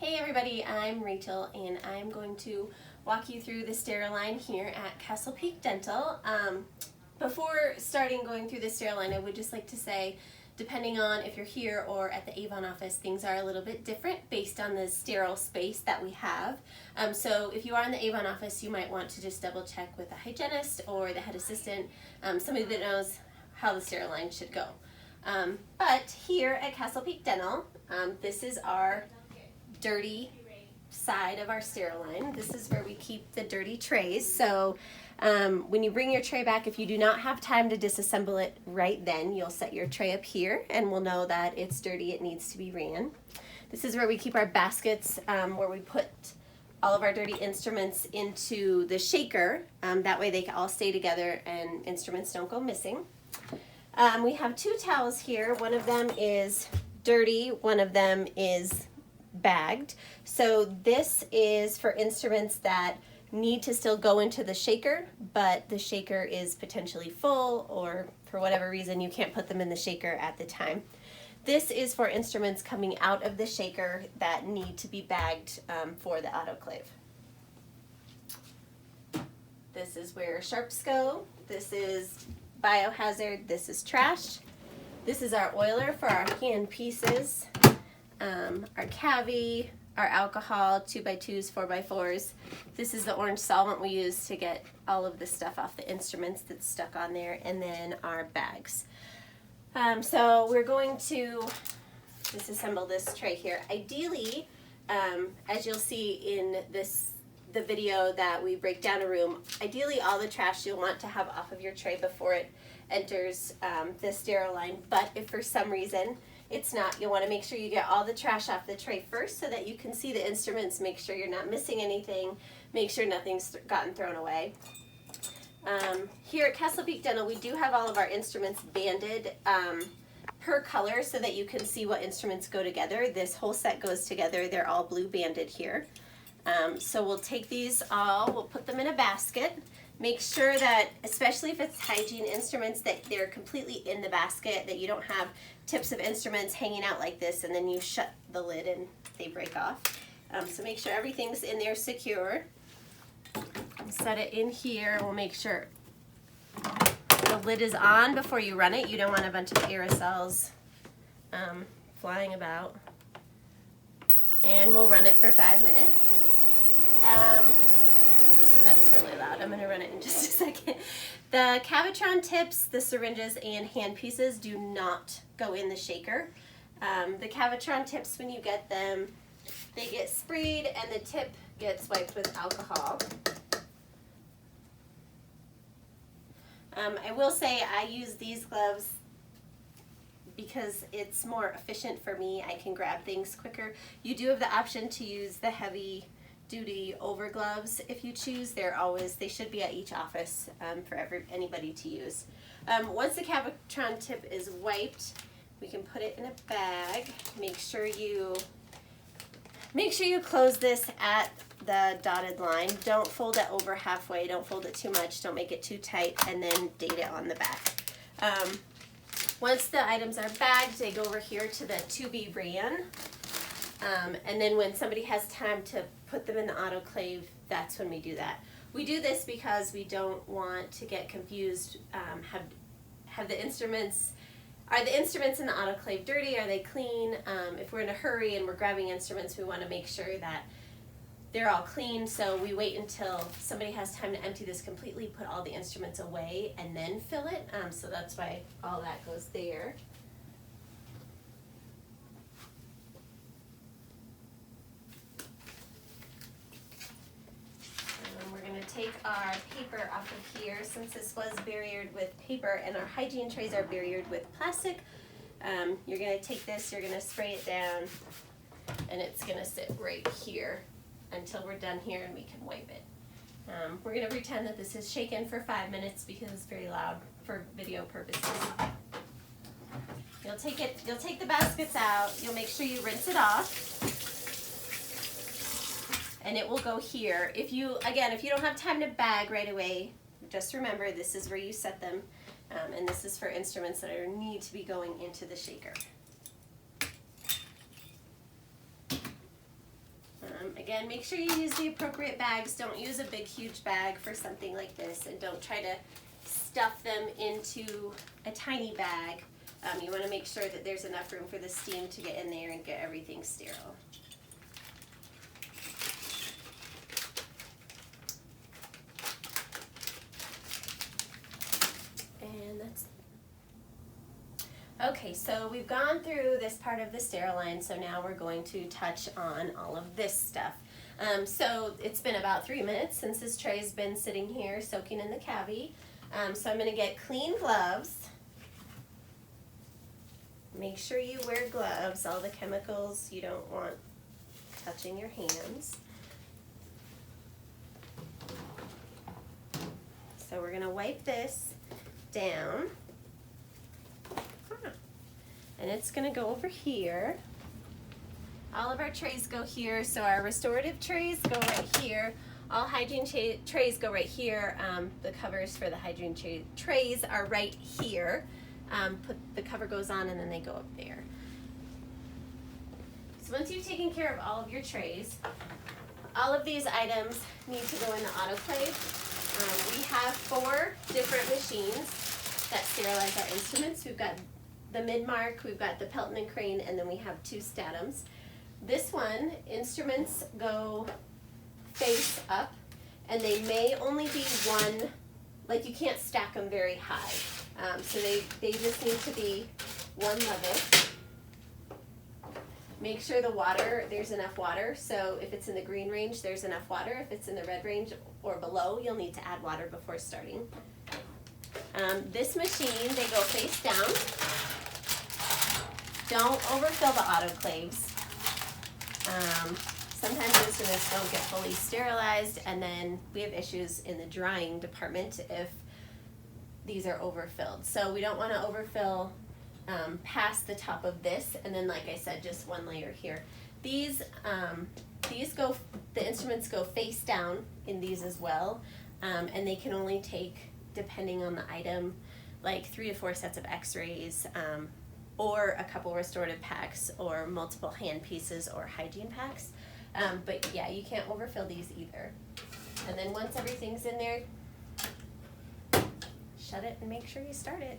Hey everybody, I'm Rachel and I'm going to walk you through the Sterile Line here at Castle Peak Dental. Before starting going through the Sterile Line, I would just like to say, depending on if you're here or at the Avon office, things are a little bit different based on the sterile space that we have. So if you are in the Avon office, you might want to just double check with a hygienist or the head assistant, somebody that knows how the Sterile Line should go. But here at Castle Peak Dental, this is our dirty side of our Sterile Line. This is where we keep the dirty trays. So when you bring your tray back, if you do not have time to disassemble it right then, you'll set your tray up here and we'll know that it's dirty, it needs to be ran. This is where we keep our baskets, where we put all of our dirty instruments into the shaker. That way they can all stay together and instruments don't go missing. We have two towels here. One of them is dirty, one of them is bagged. So this is for instruments that need to still go into the shaker, but the shaker is potentially full, or for whatever reason you can't put them in the shaker at the time. This is for instruments coming out of the shaker that need to be bagged for the autoclave. This is where sharps go. This is biohazard. This is trash. This is our oiler for our hand pieces. Our cavi, our alcohol, 2x2s, 4x4s. This is the orange solvent we use to get all of the stuff off the instruments that's stuck on there, and then our bags. So we're going to disassemble this tray here. Ideally, as you'll see in the video that we break down a room, ideally all the trash you'll want to have off of your tray before it enters the Sterile Line, but if for some reason it's not, you'll want to make sure you get all the trash off the tray first so that you can see the instruments, make sure you're not missing anything, make sure nothing's gotten thrown away. Here at Castle Peak Dental, we do have all of our instruments banded per color so that you can see what instruments go together. This whole set goes together. They're all blue banded here. So we'll take these all, we'll put them in a basket. Make sure that, especially if it's hygiene instruments, that they're completely in the basket, that you don't have tips of instruments hanging out like this and then you shut the lid and they break off. So make sure everything's in there secure. Set it in here. We'll make sure the lid is on before you run it. You don't want a bunch of aerosols flying about. And we'll run it for 5 minutes. That's really loud. I'm going to run it in just a second. The Cavitron tips, the syringes, and hand pieces do not go in the shaker. The Cavitron tips, when you get them, they get sprayed and the tip gets wiped with alcohol. I will say I use these gloves because it's more efficient for me. I can grab things quicker. You do have the option to use the heavy duty over gloves if you choose. They should be at each office for anybody to use. Once the Cavitron tip is wiped, we can put it in a bag. Make sure you close this at the dotted line. Don't fold it over halfway. Don't fold it too much. Don't make it too tight, and then date it on the back. Once the items are bagged, they go over here to the to be ran. And then when somebody has time to put them in the autoclave, that's when we do that. We do this because we don't want to get confused. Have the instruments, are the instruments in the autoclave dirty? Are they clean? If we're in a hurry and we're grabbing instruments, we want to make sure that they're all clean. So we wait until somebody has time to empty this completely, put all the instruments away, and then fill it. So that's why all that goes there. Take our paper off of here. Since this was barriered with paper and our hygiene trays are barriered with plastic, you're going to take this, you're going to spray it down, and it's going to sit right here until we're done here and we can wipe it. We're going to pretend that this is shaken for 5 minutes because it's very loud for video purposes. You'll take the baskets out, you'll make sure you rinse it off. And it will go here. If you don't have time to bag right away, just remember this is where you set them, and this is for instruments that need to be going into the shaker. Again, make sure you use the appropriate bags. Don't use a big, huge bag for something like this, and don't try to stuff them into a tiny bag. You want to make sure that there's enough room for the steam to get in there and get everything sterile. And that's okay, so we've gone through this part of the Sterile Line, so now we're going to touch on all of this stuff. So it's been about 3 minutes since this tray's been sitting here soaking in the cavity. So I'm going to get clean gloves. Make sure you wear gloves, all the chemicals you don't want touching your hands. So we're going to wipe this down. And it's going to go over here. All of our trays go here, so our restorative trays go right here. All hygiene trays go right here. The covers for the hygiene trays are right here. The cover goes on and then they go up there. So once you've taken care of all of your trays, all of these items need to go in the autoclave. We have 4 different machines that sterilize our instruments. We've got the Midmark, we've got the Pelton and Crane, and then we have 2 Statums. This one, instruments go face up, and they may only be one, like you can't stack them very high. So they just need to be one level. Make sure the water, there's enough water, so if it's in the green range, there's enough water. If it's in the red range or below, you'll need to add water before starting. This machine, they go face down. Don't overfill the autoclaves. Sometimes instruments don't get fully sterilized, and then we have issues in the drying department if these are overfilled. So we don't want to overfill past the top of this, and then like I said, just one layer here. These go, the instruments go face down in these as well, and they can only take, depending on the item, like 3 to 4 sets of x-rays, or a couple restorative packs, or multiple hand pieces or hygiene packs. But yeah, you can't overfill these either. And then once everything's in there, shut it and make sure you start it.